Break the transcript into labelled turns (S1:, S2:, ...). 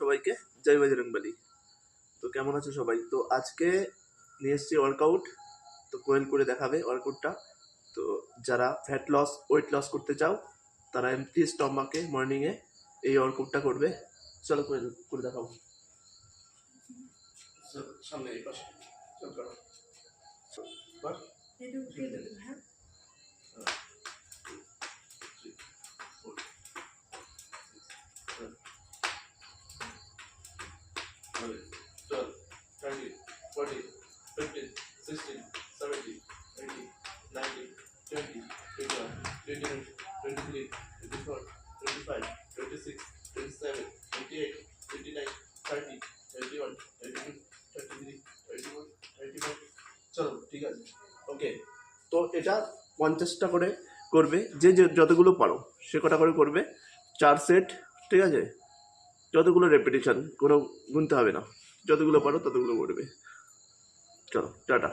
S1: সবাইকে, জয় বজরংবলী। তো কেমন আছো সবাই? তো আজকে নিয়ে এসেছি ওয়ার্কআউট। তো কোয়েল করে দেখাবে ওয়ার্কআউটটা। তো যারা ফ্যাট লস, ওয়েট লস করতে চাও তারা এমটি স্টমাকে মর্নিংয়ে এই ওয়ার্কআউটটা করবে। চলো কোয়েল করে দেখাবো। সামনে এই পাশে চল করো। Twelve, 13, 14, 15, 16, 17, 18, 19, 20, 21, 22, 23, 24, 25, 26, 27, 28, 29, 30, 31, 32, 33, 34, 35। চলো ঠিক আছে, ওকে। তো এটা 50টা করে করবে, যে যতগুলো পারো সে কটা করে করবে। 4 সেট, ঠিক আছে? যতগুলো রেপিটেশন, কোনো গুনতে হবে না, যতগুলো পারো ততগুলো করবে। চলো টাটা।